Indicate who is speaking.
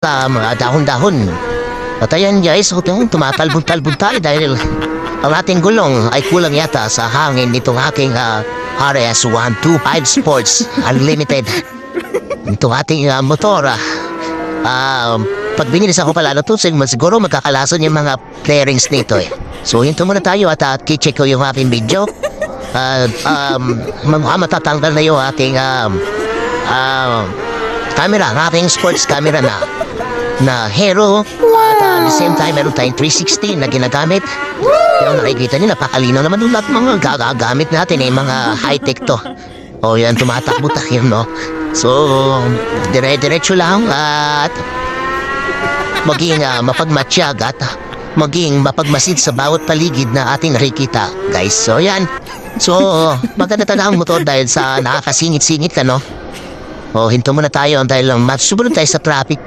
Speaker 1: mga dahon-dahon. At ayan guys, tumatalbog-talbog tayo dahil ang ating gulong ay kulang yata sa hangin nitong aking RS125 Sports Unlimited. Itong ating motor. Pag binilis ako pala na to, siguro magkakalason yung mga bearings nito eh. So hinto muna tayo at check ko yung aking video. Matatanggal na yung aking camera, ang aking sports camera na Hero. At at the same time, meron tayong 360 na ginagamit. Yung nakikita niyo, napakalinaw naman yung lahat mga gagagamit natin eh, mga high-tech to. O yan, tumatakbo tayo, no? So, dire-diretso lang at maging mapagmatsyag at maging mapagmasid sa bawat paligid na ating nakikita, guys. So, yan. So, maganda talaga ang motor dahil sa nakakasingit-singit ka, no? O, hinto muna tayo dahil sumunod tayo sa traffic.